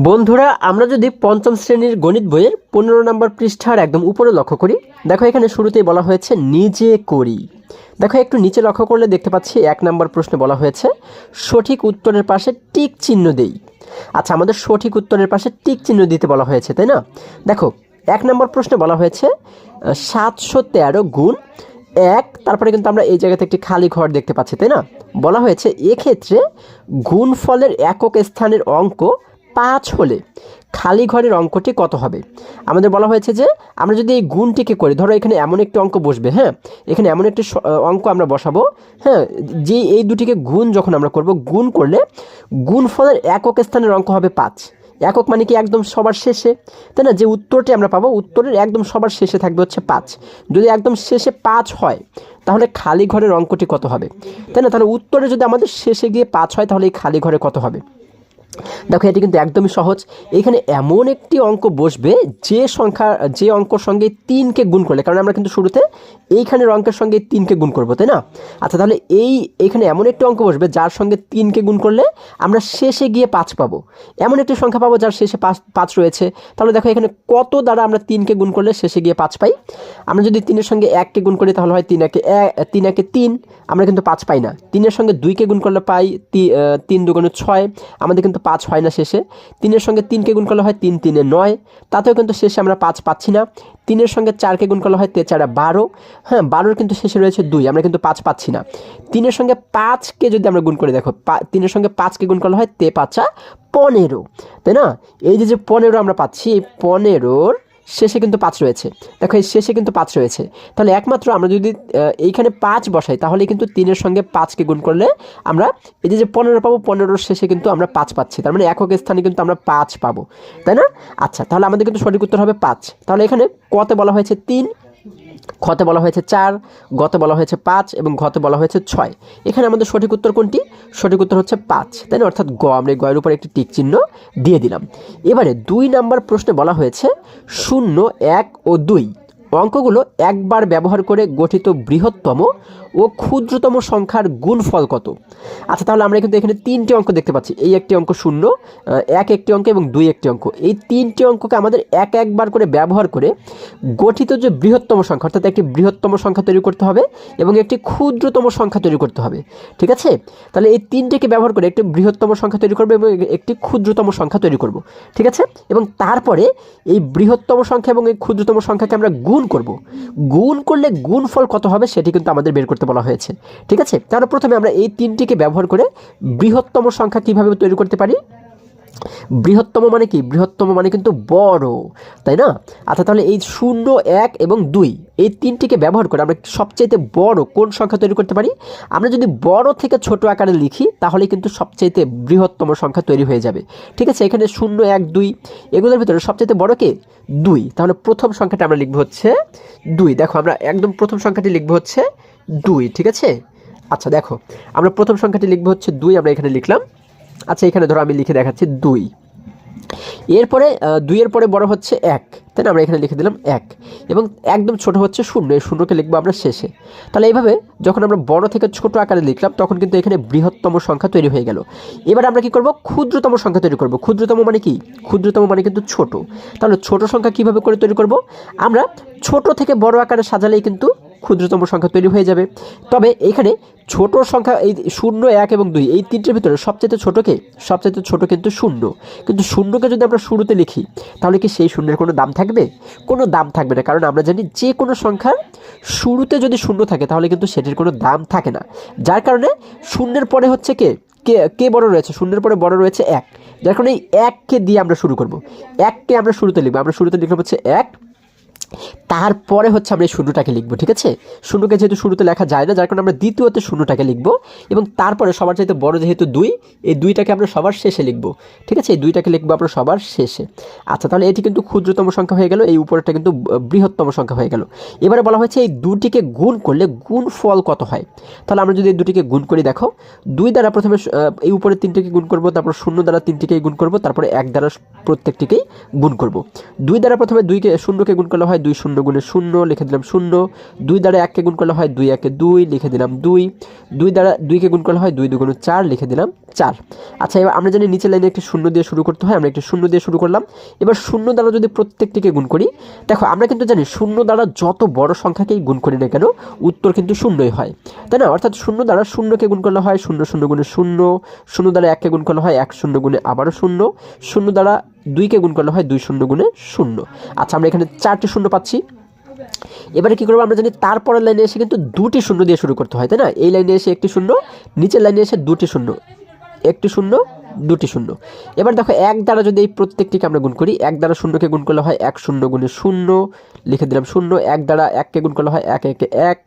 বন্ধুরা, আমরা যদি পঞ্চম শ্রেণীর গণিত বইয়ের 15 নম্বর পৃষ্ঠার একদম উপরে লক্ষ্য করি, দেখো এখানে শুরুতেই বলা হয়েছে নিজে করি। দেখো একটু নিচে লক্ষ্য করলে দেখতে পাচ্ছি 1 নম্বর প্রশ্নে বলা হয়েছে সঠিক উত্তরের পাশে টিক চিহ্ন দেই। আচ্ছা, আমাদের সঠিক উত্তরের পাশে টিক চিহ্ন দিতে বলা হয়েছে, তাই না? দেখো 1 নম্বর প্রশ্নে বলা হয়েছে 713 গুণ 1, তারপরে কিন্তু আমরা এই জায়গাতে একটি খালি ঘর দেখতে পাচ্ছি, তাই না? বলা হয়েছে এক্ষেত্রে গুণফলের একক স্থানের অঙ্ক 5 হলে খালি ঘরের অঙ্কটি কত হবে। আমাদের বলা হয়েছে যে আমরা যদি এই গুণটিকে করি, ধরো এখানে এমন একটি অঙ্ক বসবে, হ্যাঁ, এখানে এমন একটি অঙ্ক আমরা বসাবো, হ্যাঁ, যে এই দুটিকে গুণ যখন আমরা করব, গুণ করলে গুণফলের একক স্থানের অঙ্ক হবে 5। একক মানে কি একদম সবার শেষে, তাই না? যে উত্তরটি আমরা পাবো, উত্তরের একদম সবার শেষে থাকবে হচ্ছে 5। যদি একদম শেষে 5 হয় তাহলে খালি ঘরের অঙ্কটি কত হবে, তাই না? তাহলে উত্তরে যদি আমাদের শেষে গিয়ে 5 হয় তাহলে এই খালি ঘরে কত হবে। দেখো এটি কিন্তু একদমই সহজ। এখানে এমন একটি অঙ্ক বসবে যে অঙ্কর সঙ্গে 3কে গুণ করলে, কারণ আমরা কিন্তু শুরুতে এইখানের অঙ্কের সঙ্গে 3কে গুণ করবো, তাই না? আচ্ছা, তাহলে এখানে এমন একটি অঙ্ক বসবে যার সঙ্গে 3কে গুণ করলে আমরা শেষে গিয়ে 5 পাবো। এমন একটি সংখ্যা পাবো যার শেষে 5 রয়েছে। তাহলে দেখো এখানে কত দ্বারা আমরা 3কে গুণ করলে শেষে গিয়ে 5 পাই। আমরা যদি 3-এর সঙ্গে 1কে গুণ করি তাহলে হয় 3 একে 3, আমরা কিন্তু 5 পাই না। 3-এর সঙ্গে 2কে গুণ করলে পাই 3 দুগুণে 6, আমাদের কিন্তু 5 হয় না শেষে। 3-এর সঙ্গে 3কে গুণ করলে হয় 3 3-এ 9, তাতেও কিন্তু শেষে আমরা 5 পাচ্ছি না। 3-এর সঙ্গে 4কে গুণ করলে হয় 3 4-এ 12, হ্যাঁ, 12-এর কিন্তু শেষে রয়েছে 2, আমরা কিন্তু 5 পাচ্ছি না। 3-এর সঙ্গে 5কে যদি আমরা গুণ করি, দেখো 3-এর সঙ্গে 5কে গুণ করলে হয় 3 5-আ 15, তাই না? এই যে 15 আমরা পাচ্ছি, এই 15-র শেষে কিন্তু 5 রয়েছে। দেখো এই শেষে কিন্তু 5 রয়েছে। তাহলে একমাত্র আমরা যদি এইখানে 5 বসাই তাহলে কিন্তু 3-এর সঙ্গে 5কে গুণ করলে আমরা এই যে 15 পাবো, 15-র শেষে কিন্তু আমরা 5 পাচ্ছি। তার মানে একক স্থানে কিন্তু আমরা 5 পাবো, তাই না? আচ্ছা, তাহলে আমাদের কিন্তু সঠিক উত্তর হবে 5। তাহলে এখানে কতে বলা হয়েছে 3, খতে বলা হয়েছে 4, গতে বলা হয়েছে 5 এবং ঘতে বলা হয়েছে 6। এখানে আমাদের সঠিক উত্তর কোনটি? সঠিক উত্তর হচ্ছে 5, তাই না? অর্থাৎ গ, আমরা গয়ের উপর একটি টিক চিহ্ন দিয়ে দিলাম। এবারে 2 নম্বর প্রশ্নে বলা হয়েছে 0 1 ও 2 অঙ্কগুলো একবার ব্যবহার করে গঠিত বৃহত্তম ও ক্ষুদ্রতম সংখ্যার গুণফল কত। আচ্ছা, তাহলে আমরা কিন্তু এখানে 3টি অঙ্ক দেখতে পাচ্ছি। এই একটি অঙ্ক 0, 1 একটি অঙ্ক এবং 2 একটি অঙ্ক। এই 3টি অঙ্ককে আমাদের একবার করে ব্যবহার করে গঠিত যে বৃহত্তম সংখ্যা, অর্থাৎ একটি বৃহত্তম সংখ্যা তৈরি করতে হবে এবং একটি ক্ষুদ্রতম সংখ্যা তৈরি করতে হবে, ঠিক আছে? তাহলে এই 3টিকে ব্যবহার করে একটি বৃহত্তম সংখ্যা তৈরি করবো এবং একটি ক্ষুদ্রতম সংখ্যা তৈরি করব, ঠিক আছে? এবং তারপরে এই বৃহত্তম সংখ্যা এবং এই ক্ষুদ্রতম সংখ্যাকে আমরা গুণ করব। গুণ করলে গুণফল কত হবে সেটি কিন্তু আমাদের বের করতে বলা হয়েছে, ঠিক আছে? তাহলে প্রথমে আমরা এই 3টিকে ব্যবহার করে বৃহত্তম সংখ্যা কিভাবে তৈরি করতে পারি। বৃহত্তম মানে কি? বৃহত্তম মানে কিন্তু বড়, তাই না? আচ্ছা, তাহলে এই 0 1 এবং 2 এই 3টিকে ব্যবহার করে আমরা সবচাইতে বড় কোন সংখ্যা তৈরি করতে পারি। আমরা যদি বড় থেকে ছোট আকারে লিখি তাহলে কিন্তু সবচাইতে বৃহত্তম সংখ্যা তৈরি হয়ে যাবে, ঠিক আছে? এখানে 0 1 2 এগুলোর ভিতরে সবচাইতে বড় কে? 2। তাহলে প্রথম সংখ্যাটা আমরা লিখবো হচ্ছে 2। দেখো আমরা একদম প্রথম সংখ্যাটি লিখবো হচ্ছে 2, ঠিক আছে? আচ্ছা, দেখো আমরা প্রথম সংখ্যাটি লিখবো হচ্ছে 2, আমরা এখানে লিখলাম। আচ্ছা, এখানে ধরো আমি লিখে দেখাচ্ছি 2। এরপরে 2-এর পরে বড় হচ্ছে 1, তাই না? আমরা এখানে লিখে দিলাম 1 এবং একদম ছোট হচ্ছে 0, এই 0কে লিখবো আমরা শেষে। তাহলে এইভাবে যখন আমরা বড় থেকে ছোট আকারে লিখলাম তখন কিন্তু এখানে বৃহত্তম সংখ্যা তৈরি হয়ে গেল। এবার আমরা কি করব? ক্ষুদ্রতম সংখ্যা তৈরি করব। ক্ষুদ্রতম মানে কি? ক্ষুদ্রতম মানে কিন্তু ছোট। তাহলে ছোট সংখ্যা কিভাবে করে তৈরি করব? আমরা ছোট থেকে বড় আকারে সাজালেই কিন্তু ক্ষুদ্রতম সংখ্যা তৈরি হয়ে যাবে। তবে এখানে ছোট সংখ্যা এই 0 1 এবং 2 এই 3টির ভিতরে সবচেয়ে ছোটকে? সবচেয়ে ছোট কিন্তু 0। কিন্তু 0কে যদি আমরা শুরুতে লিখি তাহলে কি সেই শূন্যের কোনো দাম থাকবে? কোনো দাম থাকবে না, কারণ আমরা জানি যে কোনো সংখ্যার শুরুতে যদি 0 থাকে তাহলে কিন্তু সেটির কোনো দাম থাকে না। যার কারণে শূন্যের পরে হচ্ছে কে বড় রয়েছে? শূন্যের পরে বড় রয়েছে 1, যার কারণে এই 1কে দিয়ে আমরা শুরু করব। 1কে আমরা শুরুতে লিখবো। আমরা শুরুতে লিখলাম হচ্ছে 1, তারপরে হচ্ছে আমরা এই শূন্যটাকে লিখবো, ঠিক আছে? শূন্যকে যেহেতু শুরুতে লেখা যায় না, যার কারণে আমরা দ্বিতীয়তে শূন্যটাকে লিখবো এবং তারপরে সবার চাইতে বড় যেহেতু 2, এই 2টাকে আমরা সবার শেষে লিখবো, ঠিক আছে? এই 2টাকে লিখবো আমরা সবার শেষে। আচ্ছা, তাহলে এটি কিন্তু ক্ষুদ্রতম সংখ্যা হয়ে গেল, এই উপরেরটা কিন্তু বৃহত্তম সংখ্যা হয়ে গেল। এবারে বলা হয়েছে এই 2টিকে গুণ করলে গুণফল কত হয়। তাহলে আমরা যদি এই 2টিকে গুণ করি, দেখো 2 দ্বারা প্রথমে এই উপরে 3টিকে গুণ করব, তারপর 0 দ্বারা 3টিকে গুণ করব, তারপরে 1 দ্বারা প্রত্যেকটিকেই গুণ করব। 2 দ্বারা প্রথমে 0কে গুণ করলে হয় 2 শূন্য গুণে 0 লিখে দিলাম 0, 2 দ্বারা 1কে গুণ করলে হয় 2 1 2 লিখে দিলাম 2, 2 দ্বারা 2কে গুণ করলে হয় 2 2 4 লিখে দিলাম 4। আচ্ছা, এবার আমরা জানি নিচের লাইনে একটি শূন্য দিয়ে শুরু করতে হয়, আমরা একটি শূন্য দিয়ে শুরু করলাম। এবার শূন্য দ্বারা যদি প্রত্যেকটিকে গুণ করি, দেখো আমরা কিন্তু জানি শূন্য দ্বারা যত বড় সংখ্যাকেই গুণ করি না কেন উত্তর কিন্তু শূন্যই হয়, তাই না? অর্থাৎ শূন্য দ্বারা শূন্যকে গুণ করলে হয় 0 0 গুণে 0, 0 দ্বারা 1কে গুণ করলে হয় 1 0 গুণে আবারও 0, 0 দ্বারা 2কে গুণ করলে হয় 2 0 গুণে 0। আচ্ছা, আমরা এখানে 4টি শূন্য পাচ্ছি। এবারে কি করবো, আমরা জানি তারপরের লাইনে এসে কিন্তু 2টি শূন্য দিয়ে শুরু করতে হয়, তাই না? এই লাইনে এসে 1টি শূন্য, নিচের লাইনে এসে 2টি শূন্য, 1টি শূন্য 2টি শূন্য। এবার দেখো 1 দ্বারা যদি এই প্রত্যেকটিকে আমরা গুণ করি, 1 দ্বারা 0কে গুণ করলে হয় 1 0 গুণে 0 লিখে দিলাম 0, 1 দ্বারা 1কে গুণ করলে হয় 1 1 1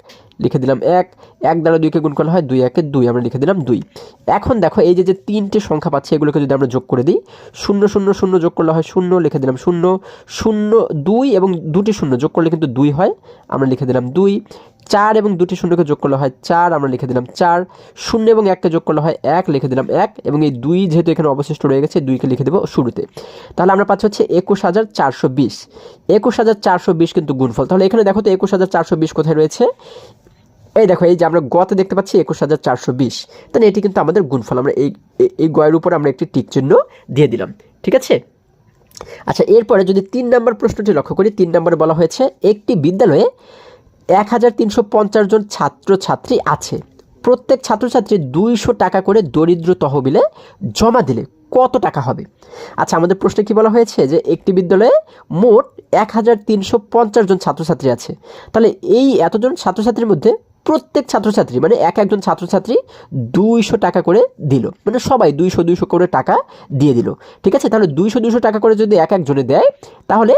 লিখে দিলাম 1, 1 দ্বারা 2কে গুণ করলে হয় 2 1 2 আমরা লিখে দিলাম 2। এখন দেখো এই যে 3টে সংখ্যা পাচ্ছি এগুলোকে যদি আমরা যোগ করে দিই, 0 0 0 যোগ করলে হয় 0 লিখে দিলাম 0, 0 2 এবং 2টি শূন্য যোগ করলে কিন্তু 2 হয়, আমরা লিখে দিলাম 2, 4 এবং 2টি শূন্যকে যোগ করলে হয় 4, আমরা লিখে দিলাম 4, 0 এবং 1কে যোগ করলে হয় 1, লিখে দিলাম 1, এবং এই 2 যেহেতু এখানে অবশিষ্ট রয়ে গেছে 2কে লিখে দেবো শুরুতে। তাহলে আমরা পাচ্ছি হচ্ছে 21420। 21420 কিন্তু গুণফল। তাহলে এখানে দেখো তো 21420 কোথায় রয়েছে? এই দেখো, এই যে আমরা গতে দেখতে পাচ্ছি 21420, তাহলে এটি কিন্তু আমাদের গুণফল। আমরা এই গয়ের উপর আমরা একটি টিক চিহ্ন দিয়ে দিলাম, ঠিক আছে? আচ্ছা, এরপরে যদি 3 নম্বর প্রশ্নটি লক্ষ্য করি, 3 নম্বরে বলা হয়েছে একটি বিদ্যালয়ে 1350 জন ছাত্রছাত্রী আছে, প্রত্যেক ছাত্রছাত্রী 200 টাকা করে দরিদ্র তহবিলে জমা দিলে কত টাকা হবে? আচ্ছা, আমাদের প্রশ্নে কি বলা হয়েছে যে একটি বিদ্যালয়ে মোট 1350 জন ছাত্রছাত্রী আছে। তাহলে এই এতজন ছাত্রছাত্রীর মধ্যে প্রত্যেক ছাত্রছাত্রী মানে একজন ছাত্রছাত্রী 200 টাকা করে দিল, মানে সবাই 200 করে টাকা দিয়ে দিল, ঠিক আছে? তাহলে 200 টাকা করে যদি একজনে দেয় তাহলে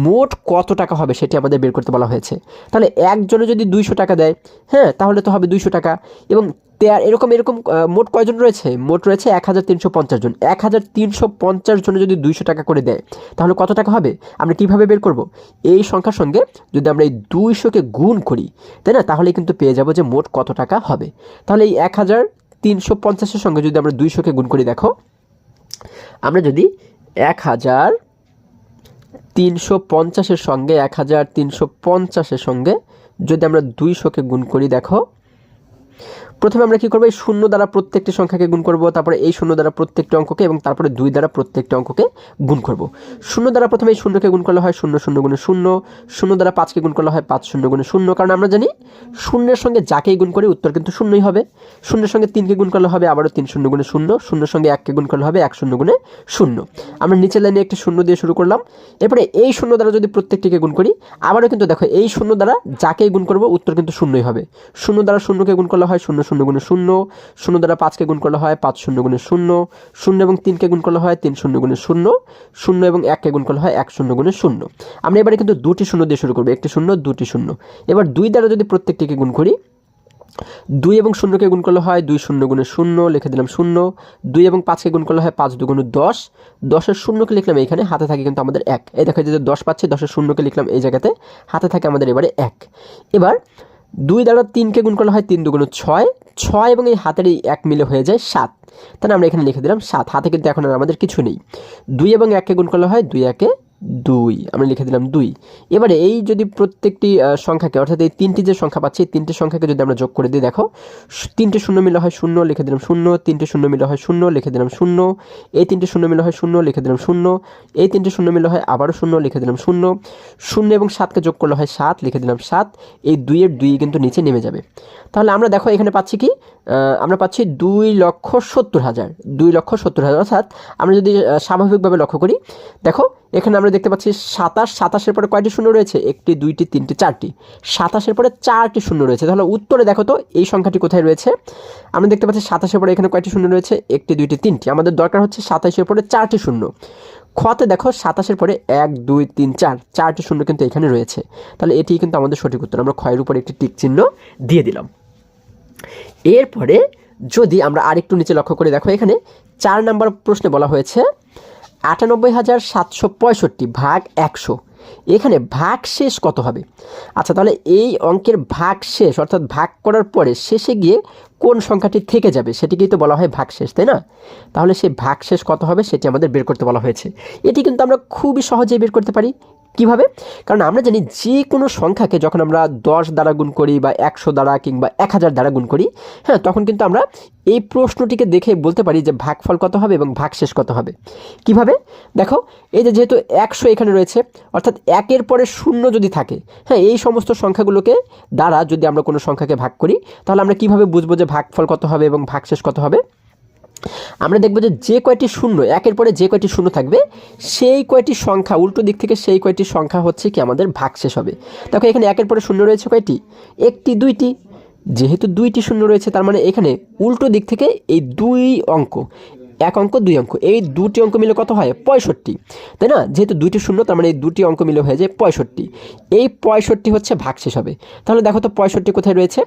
মোট কত টাকা হবে সেটি আমাদের বের করতে বলা হয়েছে। তাহলে একজনে যদি 200 টাকা দেয়, হ্যাঁ, তাহলে তো হবে 200 টাকা। এবং এরকম মোট কয়জন রয়েছে? মোট রয়েছে 1350 জন। 1350 জনে যদি 200 টাকা করে দেয় তাহলে কত টাকা হবে আমরা কিভাবে বের করব? এই সংখ্যার সঙ্গে যদি আমরা এই 200কে গুণ করি, তাই না, তাহলে কিন্তু পেয়ে যাব যে মোট কত টাকা হবে। তাহলে এই 1350-এর সঙ্গে যদি আমরা 200কে গুণ করি, দেখো আমরা যদি 1350-এর সঙ্গে 1350-এর সঙ্গে যদি আমরা 200কে গুণ করি, দেখো প্রথমে আমরা কি করব, এই শূন্য দ্বারা প্রত্যেকটি সংখ্যাকে গুণ করব, তারপরে এই শূন্য দ্বারা প্রত্যেকটি অঙ্ককে, এবং তারপরে 2 দ্বারা প্রত্যেকটি অঙ্ককে গুণ করব। শূন্য দ্বারা প্রথমে এই শূন্যকে গুণ করলে হয় 0 0 গুণে 0, শূন্য দ্বারা 5কে গুণ করলে হয় 5 0 গুণে 0, কারণ আমরা জানি শূন্যের সঙ্গে যাকেই গুণ করি উত্তর কিন্তু শূন্যই হবে। শূন্যের সঙ্গে 3কে গুণ করলে হবে আবারও 3 0 গুণে 0, শূন্যের সঙ্গে 1কে গুণ করলে হবে 1 0 গুণে 0। আমরা নিচের লাইনে একটি শূন্য দিয়ে শুরু করলাম, এরপরে এই শূন্য দ্বারা যদি প্রত্যেকটিকে গুণ করি, আবারও কিন্তু দেখো এই শূন্য দ্বারা যাকেই গুণ করব উত্তর কিন্তু শূন্যই হবে। শূন্য দ্বারা শূন্যকে গুণ করলে হয় 0 0 গুণে 0, শূন্য দ্বারা 5কে গুণ করলে হয় 5 0 গুণে 0, 0 এবং 3কে গুণ করলে হয় 3 0 গুণে 0, 0 এবং 1কে গুণ করলে হয় 1 0 গুণে 0। আমরা এবারে কিন্তু 2টি শূন্য দিয়ে শুরু করব, একটি শূন্য 2টি শূন্য। এবার 2 দ্বারা যদি প্রত্যেকটিকে গুণ করি, 2 এবং 0কে গুণ করলে হয় 2 0 গুণে 0, লিখে দিলাম 0, 2 এবং 5কে গুণ করলে হয় 5 2 গুণে 10, 10-এর শূন্যকে লিখলাম এইখানে, হাতে থাকে কিন্তু আমাদের 1। এই দেখো যে 10 পাচ্ছি, 10-এর শূন্যকে লিখলাম এই জায়গাতে, হাতে থাকে আমাদের এবারে 1। এবার 2 দ্বারা 3কে গুণ করলে হয় 3 2 গুণে 6, 6 এবং এই হাতের এই 1 মিলে হয়ে যায় 7, তাহলে আমরা এখানে লিখে দিলাম 7। হাতে কিন্তু এখন আর আমাদের কিছু নেই। 2 এবং 1কে গুণ করলে হয় 2 1 2, আমরা লিখে দিলাম 2। এবারে এই যদি প্রত্যেকটি সংখ্যাকে, অর্থাৎ এই 3টি যে সংখ্যা পাচ্ছি এই 3টি সংখ্যাকে যদি আমরা যোগ করে দিই, দেখো 3টে শূন্য মিলে হয় 0, লিখে দিলাম 0, 3টে শূন্য মিলে হয় 0, লিখে দিলাম 0, এই 3টে শূন্য মিলে হয় 0, লিখে দিলাম 0, এই 3টে শূন্য মিলে হয় আবারও 0, লিখে দিলাম 0, 0 এবং 7কে যোগ করলে হয় 7, লিখে দিলাম 7। এই 2-এর 2 কিন্তু নিচে নেমে যাবে। তাহলে আমরা দেখো এখানে পাচ্ছি কি, আমরা পাচ্ছি 2,70,000, 2,70,000। অর্থাৎ আমরা যদি স্বাভাবিকভাবে লক্ষ্য করি, দেখো এখানে আমরা দেখতে পাচ্ছি 27, 27-এর পরে কয়টি শূন্য রয়েছে? 1টি 2টি 3টি 4টি, 27-এর পরে 4টি শূন্য রয়েছে। তাহলে উত্তরে দেখো তো এই সংখ্যাটি কোথায় রয়েছে? আমরা দেখতে পাচ্ছি 27-এর পরে এখানে কয়টি শূন্য রয়েছে? 1টি 2টি 3টি। আমাদের দরকার হচ্ছে 27-এর পরে 4টি শূন্য। খতে দেখো 27-এর পরে 1 2 3 4, 4টি শূন্য কিন্তু এখানে রয়েছে। তাহলে এটি কিন্তু আমাদের সঠিক উত্তর। আমরা ক্ষয়ের উপরে একটি টিক চিহ্ন দিয়ে দিলাম। এরপরে যদি আমরা আরেকটু নিচে লক্ষ্য করে, দেখো এখানে 4 নম্বর প্রশ্নে বলা হয়েছে 98,765 ভাগ 100, এখানে ভাগ শেষ কত হবে? আচ্ছা, তাহলে এই অঙ্কের ভাগ শেষ অর্থাৎ ভাগ করার পরে শেষে গিয়ে কোন সংখ্যাটি থেকে যাবে সেটিকেই তো বলা হয় ভাগ শেষ, তাই না? তাহলে সেই ভাগ শেষ কত হবে সেটি আমাদের বের করতে বলা হয়েছে। এটি কিন্তু আমরা খুবই সহজেই বের করতে পারি। কিভাবে? কারণ আমরা জানি যে কোনো সংখ্যাকে যখন আমরা 10 দ্বারা গুণ করি বা 100 দ্বারা কিংবা 1000 দ্বারা গুণ করি, হ্যাঁ, তখন কিন্তু আমরা এই প্রশ্নটিকে দেখে বলতে পারি যে ভাগফল কত হবে এবং ভাগশেষ কত হবে। কিভাবে? দেখো, এই যে যেহেতু 100 এখানে রয়েছে, অর্থাৎ 1-এর পরে 0 যদি থাকে, হ্যাঁ, এই সমস্ত সংখ্যাগুলোকে দ্বারা যদি আমরা কোনো সংখ্যাকে ভাগ করি, তাহলে আমরা কিভাবে বুঝবো যে ভাগফল কত হবে এবং ভাগশেষ কত হবে? আমরা দেখব যে কয়টি শূন্য, 1-এর পরে যে কয়টি শূন্য থাকবে সেই কয়টি সংখ্যা, উল্টো দিক থেকে সেই কয়টি সংখ্যা হচ্ছে কি আমাদের ভাগশেষ হবে। দেখো এখানে 1-এর পরে শূন্য রয়েছে কয়টি? 1টি, 2টি। যেহেতু 2টি শূন্য রয়েছে, তার মানে এখানে উল্টো দিক থেকে এই 2 অঙ্ক, 1 অঙ্ক 2 অঙ্ক, এই 2টি অঙ্ক মিলে কত হয়? 65, তাই না? যেহেতু 2টি শূন্য, তার মানে এই 2টি অঙ্ক মিলে হয়ে যায় 65। এই 65 হচ্ছে ভাগশেষ হবে। তাহলে দেখো তো 65 কোথায় রয়েছে?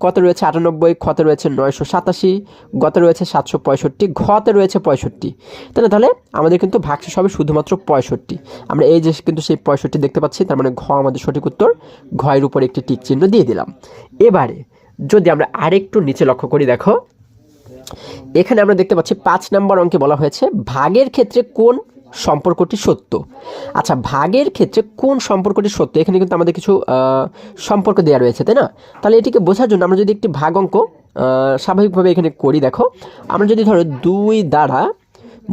কত রয়েছে? 98, খতে রয়েছে 987, গতে রয়েছে 765, ঘতে রয়েছে 65, তাই না? তাহলে আমাদের কিন্তু ভাগশেষ হবে শুধুমাত্র 65। আমরা এই যে কিন্তু সেই 65 দেখতে পাচ্ছি, তার মানে ঘ আমাদের সঠিক উত্তর। ঘয়ের উপর একটি টিক চিহ্ন দিয়ে দিলাম। এবারে যদি আমরা আরেকটু নিচে লক্ষ্য করি, দেখো এখানে আমরা দেখতে পাচ্ছি 5 নম্বর অঙ্কে বলা হয়েছে ভাগের ক্ষেত্রে কোন সম্পর্কটি সত্য। আচ্ছা, ভাগের ক্ষেত্রে কোন সম্পর্কটি সত্য, এখানে কিন্তু আমাদের কিছু সম্পর্ক দেওয়া রয়েছে, তাই না? তাহলে এটিকে বোঝার জন্য আমরা যদি একটি ভাগ অঙ্ক স্বাভাবিকভাবে এখানে করি, দেখো আমরা যদি ধরো 2 দ্বারা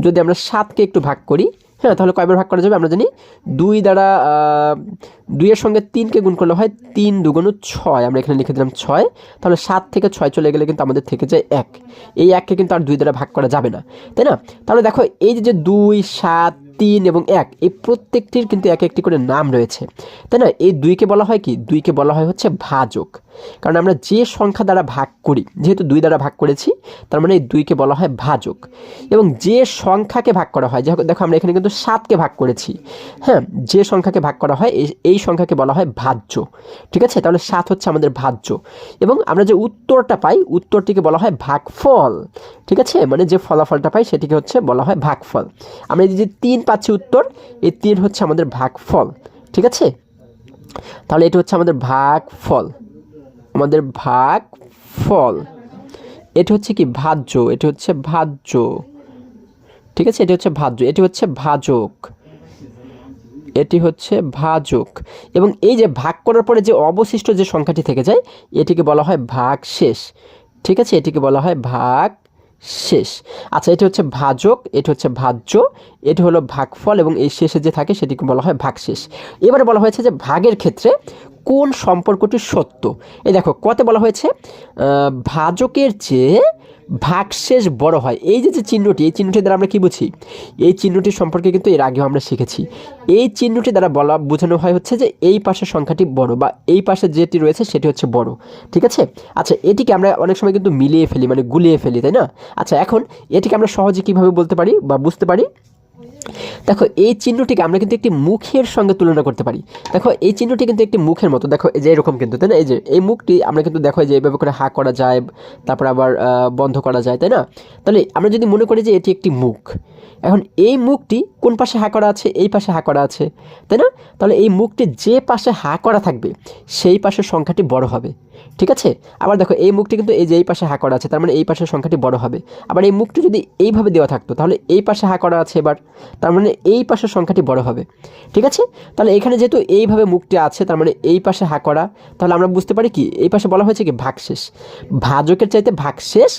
যদি আমরা 7কে একটু ভাগ করি, হ্যাঁ, তাহলে কয়বার ভাগ করা যাবে? আমরা জানি 2 দ্বারা 2-এর সঙ্গে 3কে গুণ করলে হয় 3 দুগুণ 6, আমরা এখানে লিখে দিলাম 6। তাহলে 7 থেকে 6 চলে গেলে কিন্তু আমাদের থেকে যায় 1। এই 1কে কিন্তু আর 2 দ্বারা ভাগ করা যাবে না, তাই না? তাহলে দেখো এই যে 2, 7, 3 এবং 1, এই প্রত্যেকটির কিন্তু এক একটি করে নাম রয়েছে, তাই না? এই 2কে বলা হয় কি? 2কে বলা হয় হচ্ছে ভাজক। কারণ আমরা যে সংখ্যা দ্বারা ভাগ করি, যেহেতু 2 দ্বারা ভাগ করেছি, তার মানে এই 2কে বলা হয় ভাজক। এবং যে সংখ্যাকে ভাগ করা হয়, দেখো আমরা এখানে কিন্তু 7কে ভাগ করেছি, হ্যাঁ, যে সংখ্যাকে ভাগ করা হয় এই সংখ্যাকে বলা হয় ভাজ্য। ঠিক আছে? তাহলে 7 হচ্ছে আমাদের ভাজ্য। এবং আমরা যে উত্তরটা পাই, উত্তরটিকে বলা হয় ভাগফল। ঠিক আছে? মানে যে ফলাফলটা পাই সেটিকে হচ্ছে বলা হয় ভাগফল। আমরা এই যে 3 পাচ্ছি উত্তর, এই 3 হচ্ছে আমাদের ভাগফল। ঠিক আছে? তাহলে এটা হচ্ছে আমাদের ভাগফল, আমাদের ভাগফল। এটা হচ্ছে কি? ভাজ্য। এটা হচ্ছে ভাজ্য। ঠিক আছে? এটি হচ্ছে ভাজ্য, এটি হচ্ছে ভাজক, এটি হচ্ছে ভাজক। এবং এই যে ভাগ করার পরে যে অবশিষ্ট যে সংখ্যাটি থেকে যায়, এটিকে বলা হয় ভাগশেষ। ঠিক আছে? এটিকে বলা হয় ভাগশেষ। আচ্ছা, এটি হচ্ছে ভাজক, এটি হচ্ছে ভাজ্য, এটি হলো ভাগফল, এবং এই শেষে যে থাকে সেটিকে বলা হয় ভাগশেষ। এবারে বলা হয়েছে যে ভাগের ক্ষেত্রে কোন সম্পর্কটি সত্য। এই দেখো কতে বলা হয়েছে ভাজকের চেয়ে ভাগশেষ বড় হয়। এই যে চিহ্নটি, এই চিহ্নটি দ্বারা আমরা কি বুঝি? এই চিহ্নটি সম্পর্কে কিন্তু এর আগেও আমরা শিখেছি। এই চিহ্নটি দ্বারা বোঝানো হয় হচ্ছে যে এই পাশের সংখ্যাটি বড়, বা এই পাশে যেটি রয়েছে সেটি হচ্ছে বড়। ঠিক আছে? আচ্ছা, এটিকে আমরা অনেক সময় কিন্তু মিলিয়ে ফেলি, মানে গুলিয়ে ফেলি, তাই না? আচ্ছা, এখন এটিকে আমরা সহজে কিভাবে বলতে পারি বা বুঝতে পারি? দেখো এই চিহ্নটিকে আমরা কিন্তু একটি মুখের সঙ্গে তুলনা করতে পারি। দেখো এই চিহ্নটি কিন্তু একটি মুখের মতো, দেখো এই যে এরকম কিন্তু, তাই না? এই যে এই মুখটি আমরা কিন্তু দেখো যে এইভাবে করে হা করা যায়, তারপর আবার বন্ধ করা যায়, তাই না? তাহলে আমরা যদি মনে করি যে এটি একটি মুখ, এখন এই মুখটি কোন পাশে হা করা আছে? এই পাশে হা করা আছে, তাই না? তাহলে এই মুখটি যে পাশে হা করা থাকবে সেই পাশের সংখ্যাটি বড় হবে। ঠিক আছে? আবার দেখো এই মুখটি কিন্তু এই যে এই পাশে হা করা আছে, তার মানে এই পাশের সংখ্যাটি বড় হবে। আবার এই মুখটি যদি এইভাবে দেওয়া থাকতো, তাহলে এই পাশে হা করা আছে, এবার তার মানে এই পাশের সংখ্যাটি বড় হবে। ঠিক আছে? তাহলে এখানে যেহেতু এইভাবে মুখটি আছে, তার মানে এই পাশে হা করা, তাহলে আমরা বুঝতে পারি কি এই পাশে বলা হয়েছে কি ভাগশেষ। ভাজকের চাইতে ভাগশেষ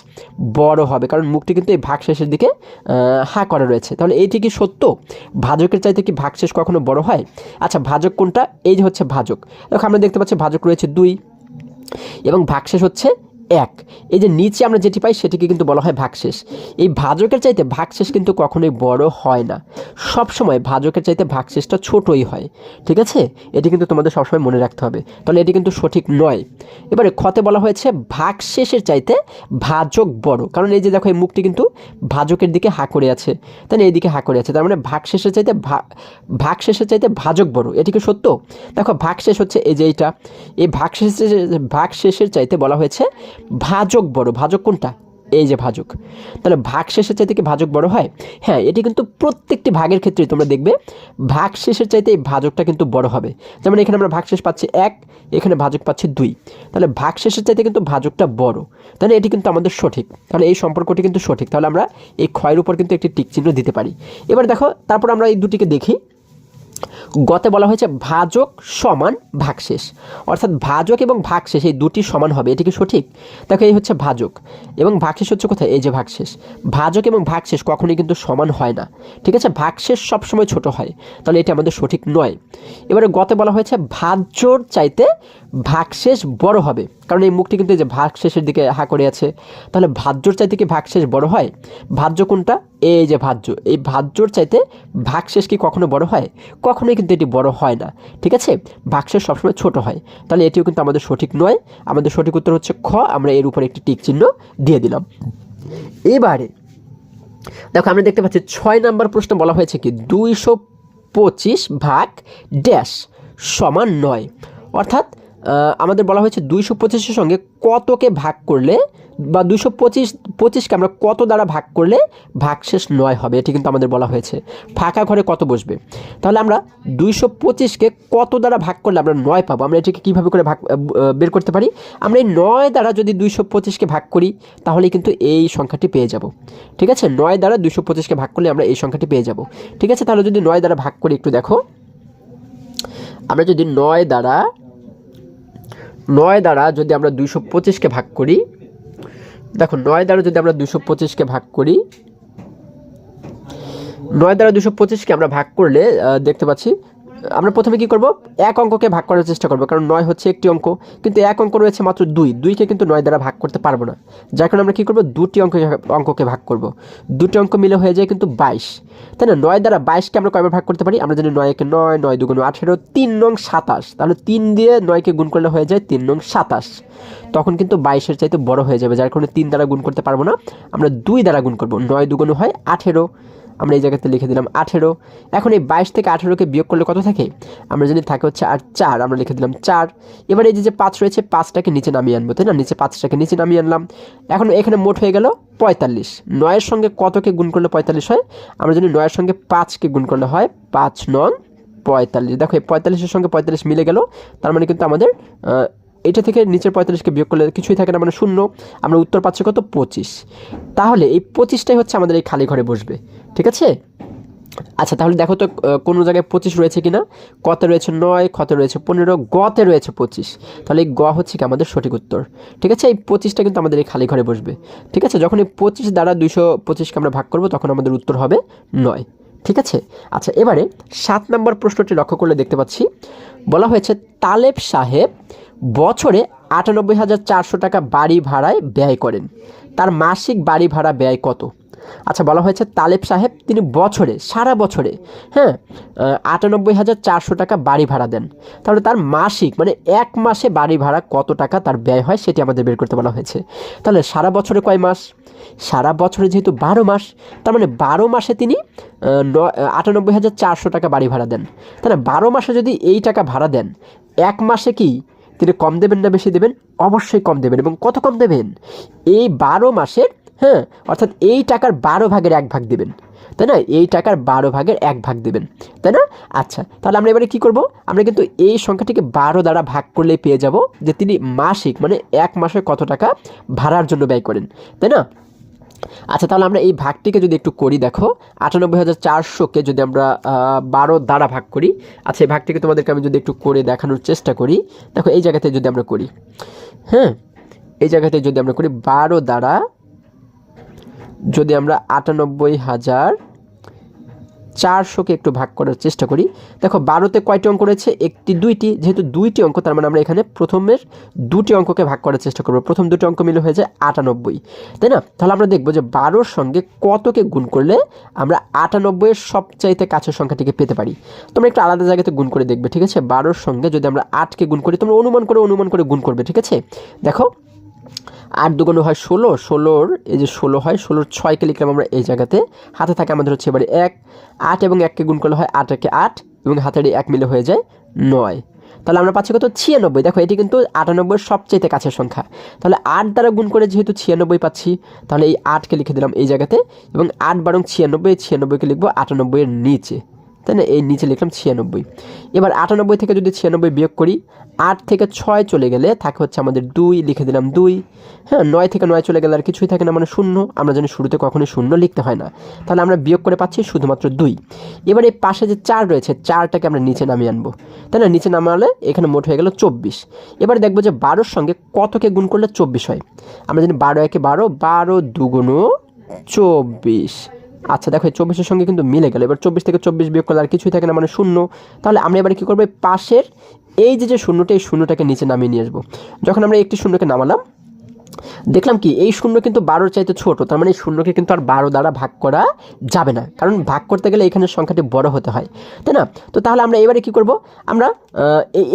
বড় হবে, কারণ মুখটি কিন্তু এই ভাগশেষের দিকে হা করা রয়েছে। তাহলে এইটি কি সত্য? ভাজকের চাইতে কি ভাগশেষ কখনো বড় হয়? আচ্ছা, ভাজক কোনটা? এই যে হচ্ছে ভাজক। দেখো আমরা দেখতে পাচ্ছি ভাজক রয়েছে 2 এবং ভাগশেষ হচ্ছে 1। এই যে নিচে আমরা যেটি পাই সেটিকে কিন্তু বলা হয় ভাগশেষ। এই ভাজকের চাইতে ভাগশেষ কিন্তু কখনোই বড় হয় না, সবসময় ভাজকের চাইতে ভাগশেষটা ছোটই হয়। ঠিক আছে? এটি কিন্তু তোমাদের সবসময় মনে রাখতে হবে, তাহলে এটি কিন্তু সঠিক নয়। এবারে খতে বলা হয়েছে ভাগশেষের চাইতে ভাজক বড়, কারণ এই যে দেখো এই মুখটি কিন্তু ভাজকের দিকে হা করে আছে, তাই না? এইদিকে হা করে আছে, তার মানে ভাগশেষের চাইতে ভাজক বড়। এটি কি সত্য? দেখো ভাগশেষ হচ্ছে এই যে এইটা, এই ভাগশেষের চাইতে বলা হয়েছে ভাজক বড়। ভাজক কোনটা? এই যে ভাজক। তাহলে ভাগশেষের চাইতে কি ভাজক বড় হয়? হ্যাঁ, এটি কিন্তু প্রত্যেকটি ভাগের ক্ষেত্রে তোমরা দেখবে ভাগশেষের চাইতে এই ভাজকটা কিন্তু বড় হবে। যেমন এখানে আমরা ভাগশেষ পাচ্ছি 1, এখানে ভাজক পাচ্ছি 2, তাহলে ভাগশেষের চাইতে কিন্তু ভাজকটা বড়। তাহলে এটি কিন্তু আমাদের সঠিক, তাহলে এই সম্পর্কটি কিন্তু সঠিক। তাহলে আমরা এই ক্ষয়ের উপর কিন্তু একটি টিক চিহ্ন দিতে পারি। এবার দেখো তারপর আমরা এই দুটিকে দেখি, গতে বলা হয়েছে ভাজক সমান ভাগশেষ, অর্থাৎ ভাজক এবং ভাগশেষ এই দুটি সমান হবে, এটি কি সঠিক? দেখো এই হচ্ছে ভাজক এবং ভাগশেষ হচ্ছে কোথায়, এই যে ভাগশেষ। ভাজক এবং ভাগশেষ কখনোই কিন্তু সমান হয় না, ঠিক আছে, ভাগশেষ সবসময় ছোট হয়, তাহলে এটি আমাদের সঠিক নয়। এবারে গতে বলা হয়েছে ভাজ্যর চাইতে ভাগশেষ বড় হবে, কারণ এই মুখটি কিন্তু এই যে ভাগশেষের দিকে হা করে আছে, তাহলে ভাজ্যর চাইতে কি ভাগশেষ বড় হয়? ভাজ্য কোনটা, এই যে ভাজ্য, এই ভাজ্যর চাইতে ভাগশেষ কি কখনো বড় হয়? কখনোই কিন্তু এটি বড় হয় না, ঠিক আছে, ভাগশেষ সবসময় ছোট হয়, তাহলে এটিও কিন্তু আমাদের সঠিক নয়। আমাদের সঠিক উত্তর হচ্ছে খ, আমরা এর উপর একটি টিক চিহ্ন দিয়ে দিলাম। এবারে দেখো আমরা দেখতে পাচ্ছি 6 নম্বর প্রশ্ন বলা হয়েছে কি 225 ভাগ ড্যাশ সমান 9, অর্থাৎ আমাদের বলা হয়েছে 225-এর সঙ্গে কতকে ভাগ করলে বা 225কে আমরা কত দ্বারা ভাগ করলে ভাগশেষ 9 হবে, এটি কিন্তু আমাদের বলা হয়েছে। ফাঁকা ঘরে কত বসবে, তাহলে আমরা 225কে কত দ্বারা ভাগ করলে আমরা 9 পাবো, আমরা এটিকে কীভাবে করে বের করতে পারি? আমরা এই 9 দ্বারা যদি 225কে ভাগ করি তাহলে কিন্তু এই সংখ্যাটি পেয়ে যাব, ঠিক আছে, 9 দ্বারা 225কে ভাগ করলে আমরা এই সংখ্যাটি পেয়ে যাব, ঠিক আছে। তাহলে যদি 9 দ্বারা ভাগ করি, একটু দেখো, আমরা যদি 9 দ্বারা যদি আমরা 225কে ভাগ করি, দেখো 9 দ্বারা যদি আমরা 225কে ভাগ করি, 9 দ্বারা 225কে আমরা ভাগ করলে দেখতে পাচ্ছি আমরা প্রথমে কি করব, এক অঙ্ককে ভাগ করার চেষ্টা করব, কারণ 9 হচ্ছে একটি অঙ্ক, কিন্তু এক অঙ্ক রয়েছে মাত্র 2কে কিন্তু 9 দ্বারা ভাগ করতে পারবো না, যার কারণে আমরা কি করব, দুটি অঙ্ককে ভাগ করব, দুটি অঙ্ক মিলে হয়ে যায় কিন্তু 22, তাই না। 9 দ্বারা 22কে আমরা কয়বার ভাগ করতে পারি, আমরা জানি 9 একে 9, 9 দুগুণ 18, 3 নং 27, তাহলে 3 দিয়ে 9কে গুণ করলে হয়ে যায় 3 নং 27, তখন কিন্তু 22-এর চাইতে বড় হয়ে যাবে, যার কারণে 3 দ্বারা গুণ করতে পারবো না, আমরা 2 দ্বারা গুণ করব, 9 দুগুণ হয় 18, আমরা এই জায়গাতে লিখে দিলাম 18। এখন এই 22 থেকে 18কে বিয়োগ করলে কত থাকে, আমরা জানি থাকে হচ্ছে আর 4, আমরা লিখে দিলাম 4। এবার এই যে 5 রয়েছে, 5টাকে নিচে নামিয়ে আনবো, তাই না, নিচে 5টাকে নিচে নামিয়ে আনলাম। এখন এখানে মোট হয়ে গেল 45, 9-এর সঙ্গে কতকে গুণ করলে 45 হয়, আমরা জানি 9-এর সঙ্গে 5কে গুণ করলে হয় 5 নং 45। দেখো এই 45-এর সঙ্গে 45 মিলে গেল, তার মানে কিন্তু আমাদের এটা থেকে নিচের 45কে বিয়োগ করলে কিছুই থাকে না, মানে 0, আমরা উত্তর পাচ্ছি কত, 25। তাহলে এই 25টাই হচ্ছে আমাদের এই খালি ঘরে বসবে, ঠিক আছে। আচ্ছা তাহলে দেখো তো কোনো জায়গায় 25 রয়েছে কিনা, কতে রয়েছে 9, খতে রয়েছে 15, গতে রয়েছে 25, তাহলে এই গ হচ্ছে কি আমাদের সঠিক উত্তর, ঠিক আছে। এই 25টা কিন্তু আমাদের এই খালি ঘরে বসবে, ঠিক আছে। যখন এই 25 দ্বারা 225কে আমরা ভাগ করব তখন আমাদের উত্তর হবে 9, ঠিক আছে। আচ্ছা এবারে 7 নম্বর প্রশ্নটি লক্ষ্য করলে দেখতে পাচ্ছি বলা হয়েছে তালেব সাহেব বছরে 98,400 টাকা বাড়ি ভাড়ায় ব্যয় করেন, তার মাসিক বাড়ি ভাড়া ব্যয় কত? আচ্ছা বলা হয়েছে তালেব সাহেব তিনি বছরে, সারা বছরে, হ্যাঁ, 98,400 টাকা বাড়ি ভাড়া দেন, তাহলে তার মাসিক মানে এক মাসে বাড়ি ভাড়া কত টাকা তার ব্যয় হয় সেটি আমাদের বের করতে বলা হয়েছে। তাহলে সারা বছরে কয় মাস, সারা বছরে যেহেতু 12 মাস, তার মানে 12 মাসে তিনি 98,400 টাকা বাড়ি ভাড়া দেন, তাহলে 12 মাসে যদি এই টাকা ভাড়া দেন, এক মাসে কি তিনি কম দেবেন না বেশি দেবেন? অবশ্যই কম দেবেন, এবং কত কম দেবেন, এই 12 মাসের, হ্যাঁ, অর্থাৎ এই টাকার 12 ভাগের 1 ভাগ দেবেন, তাই না, এই টাকার 12 ভাগের 1 ভাগ দেবেন, তাই না। আচ্ছা তাহলে আমরা এবারে কি করব, আমরা কিন্তু এই সংখ্যাটিকে 12 দ্বারা ভাগ করলে পেয়ে যাব যে তিনি মাসিক মানে এক মাসে কত টাকা ভাড়ার জন্য ব্যয় করেন, তাই না। আচ্ছা তাহলে আমরা এই ভাগটিকে যদি একটু করি, দেখো 98,400কে যদি আমরা 12 দ্বারা ভাগ করি, আচ্ছা এই ভাগটিকে তোমাদেরকে আমি যদি একটু করে দেখানোর চেষ্টা করি, দেখো এই জায়গাতে যদি আমরা করি, হ্যাঁ, এই জায়গাতে যদি আমরা করি 12 দ্বারা যদি আমরা 98,400কে একটু ভাগ করার চেষ্টা করি, দেখো 12তে কয়টি অঙ্ক রয়েছে, একটি, দুইটি, যেহেতু দুইটি অঙ্ক তার মানে আমরা এখানে প্রথমের দুটি অঙ্ককে ভাগ করার চেষ্টা করব, প্রথম দুটি অঙ্ক মিলে হয়ে যায় 98, তাই না। তাহলে আমরা দেখবো যে 12-র সঙ্গে কতকে গুণ করলে আমরা 98-এর সবচাইতে কাছের সংখ্যাটিকে পেতে পারি। তোমরা একটু আলাদা জায়গাতে গুণ করে দেখবে, ঠিক আছে। 12-র সঙ্গে যদি আমরা 8কে গুণ করি, তোমরা অনুমান করে গুণ করবে, ঠিক আছে। দেখো 8 দুগুণ হয় 16, 16-র এই যে 16 হয়, 16-র 6কে লিখলাম আমরা এই জায়গাতে, হাতে থাকে আমাদের হচ্ছে এবারে 1, 8 এবং 1কে গুণ করলে হয় 8 একে 8, এবং হাতের 1 মিলে হয়ে যায় 9, তাহলে আমরা পাচ্ছি কত, 96। দেখো এটি কিন্তু 98-এর সবচেয়ে কাছের সংখ্যা, তাহলে 8 দ্বারা গুণ করে যেহেতু 96 পাচ্ছি, তাহলে এই 8কে লিখে দিলাম এই জায়গাতে, এবং 8 বারং 96, এই 96কে লিখবো 98-এর নিচে, তাই না, এই নিচে লিখলাম 96। এবার 98 থেকে যদি 96 বিয়োগ করি, 8 থেকে 6 চলে গেলে থাকে হচ্ছে আমাদের 2, লিখে দিলাম 2। হ্যাঁ, 9 থেকে 9 চলে গেলে আর কিছুই থাকে না, মানে 0। আমরা জানি শুরুতে কখনোই 0 লিখতে হয় না, তাহলে আমরা বিয়োগ করে পাচ্ছি শুধুমাত্র 2। এবার এই পাশে যে 4 রয়েছে, 4টাকে আমরা নিচে নামিয়ে আনবো, তাই না, নিচে নামালে এখানে মোট হয়ে গেল 24। এবার দেখবো যে 12-র সঙ্গে কতকে গুণ করলে 24 হয়। আমরা জানি 12 একে 12, 12 দুগুণ 24। আচ্ছা দেখো, এই 24-এর সঙ্গে কিন্তু মিলে গেল। এবার 24 থেকে 24 বিয়োগ করলে আর কিছুই থাকে না, মানে 0। তাহলে আমরা এবারে কী করবো, পাশের এই যে শূন্যটা, এই শূন্যটাকে নিচে নামিয়ে নিয়ে আসবো। যখন আমরা একটি শূন্যকে নামালাম, দেখলাম কি এই শূন্য কিন্তু 12-র চাইতে ছোট, তার মানে এই শূন্যকে কিন্তু আর 12 দ্বারা ভাগ করা যাবে না, কারণ ভাগ করতে গেলে এখানে সংখ্যাটি বড় হতে হয়, তাই না। তো তাহলে আমরা এবারে কি করব, আমরা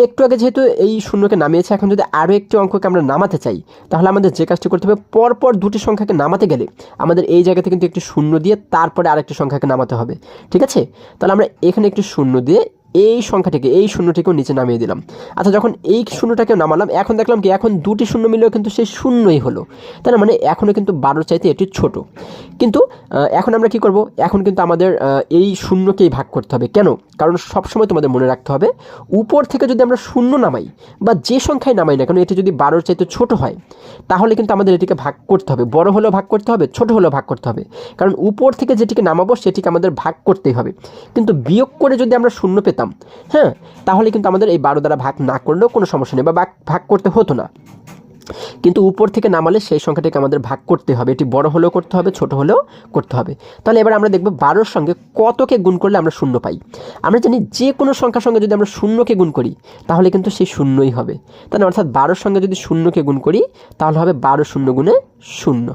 একটু আগে যেহেতু এই শূন্যকে নামিয়েছি, এখন যদি আরও একটি অঙ্ককে আমরা নামাতে চাই, তাহলে আমাদের যে কাজটি করতে হবে, পরপর দুটি সংখ্যাকে নামাতে গেলে আমাদের এই জায়গাতে কিন্তু একটি শূন্য দিয়ে তারপরে আরেকটি সংখ্যাকে নামাতে হবে, ঠিক আছে। তাহলে আমরা এখানে একটি শূন্য দিয়ে এই সংখ্যাটিকে, এই শূন্যটিকেও নিচে নামিয়ে দিলাম। আচ্ছা, যখন এই শূন্যটাকেও নামালাম, এখন দেখলাম কি এখন দুটি শূন্য মিলেও কিন্তু সেই শূন্যই হলো, তাই না, মানে এখনও কিন্তু 12 চাইতে এটি ছোট। কিন্তু এখন আমরা কি করব, এখন কিন্তু আমাদের এই শূন্যকেই ভাগ করতে হবে। কেন? কারণ সবসময় তোমাদের মনে রাখতে হবে, উপর থেকে যদি আমরা শূন্য নামাই বা যে সংখ্যায় নামাই না কেন, এটি যদি 12-র চাইতে ছোট হয়, তাহলে কিন্তু আমাদের এটিকে ভাগ করতে হবে, বড় হলেও ভাগ করতে হবে, ছোট হলেও ভাগ করতে হবে। কারণ উপর থেকে যেটিকে নামাবো সেটিকে আমাদের ভাগ করতেই হবে। কিন্তু বিয়োগ করে যদি আমরা শূন্য পেতাম, হ্যাঁ, তাহলে কিন্তু আমাদের এই 12 দ্বারা ভাগ না করলেও কোনো সমস্যা নেই, বা ভাগ করতে হতো না। কিন্তু উপর থেকে নামালে সেই সংখ্যাটিকে আমাদের ভাগ করতে হবে, এটি বড় হলেও করতে হবে, ছোট হলেও করতে হবে। তাহলে এবার আমরা দেখব 12-র সঙ্গে কতকে গুণ করলে আমরা শূন্য পাই। আমরা জানি যে কোনো সংখ্যার সঙ্গে যদি আমরা শূন্যকে গুণ করি, তাহলে কিন্তু সেই শূন্যই হবে, তাই না। অর্থাৎ 12-র সঙ্গে যদি শূন্যকে গুণ করি, তাহলে হবে 12 শূন্য গুণে 0।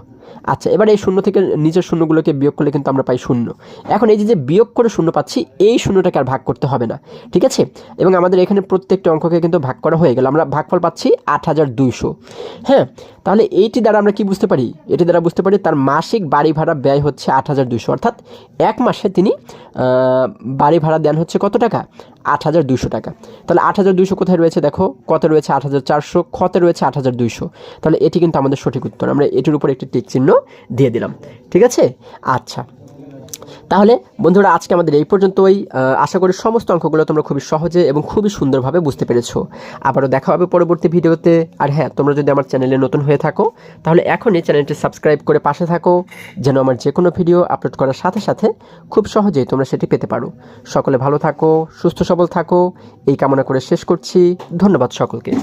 আচ্ছা, এবার এই শূন্য থেকে নিচের শূন্যগুলোকে বিয়োগ করলে কিন্তু আমরা পাই 0। এখন এই যে বিয়োগ করে শূন্য পাচ্ছি, এই শূন্যটাকে আর ভাগ করতে হবে না, ঠিক আছে। এবং আমাদের এখানে প্রত্যেকটা অঙ্ককে কিন্তু ভাগ করা হয়ে গেল, আমরা ভাগফল পাচ্ছি 8200। হ্যাঁ, তাহলে এইটি দ্বারা আমরা কি বুঝতে পারি, এটি দ্বারা বুঝতে পারি তার মাসিক বাড়ি ভাড়া ব্যয় হচ্ছে 8200, অর্থাৎ এক মাসে তিনি বাড়ি ভাড়া দেন হচ্ছে কত টাকা, 8200 টাকা। তাহলে 8200 কোথায় রয়েছে দেখো, কত রয়েছে 8400, খতে রয়েছে 8200। তাহলে এটি কিন্তু আমাদের সঠিক উত্তর, আমরা এটির উপর একটি টিক চিহ্ন দিয়ে দিলাম, ঠিক আছে। আচ্ছা, তাহলে বন্ধুরা আজকে আমাদের এই পর্যন্তই। আশা করি সমস্ত অঙ্কগুলো তোমরা খুবই সহজে এবং খুবই সুন্দরভাবে বুঝতে পেরেছো। আবারও দেখা হবে পরবর্তী ভিডিওতে। আর হ্যাঁ, তোমরা যদি আমার চ্যানেলে নতুন হয়ে থাকো, তাহলে এখনই চ্যানেলটি সাবস্ক্রাইব করে পাশে থাকো, যেন আমার যে কোনো ভিডিও আপলোড করার সাথে সাথে খুব সহজেই তোমরা সেটি পেতে পারো। সকলে ভালো থাকো, সুস্থ সবল থাকো, এই কামনা করে শেষ করছি। ধন্যবাদ সকলকে।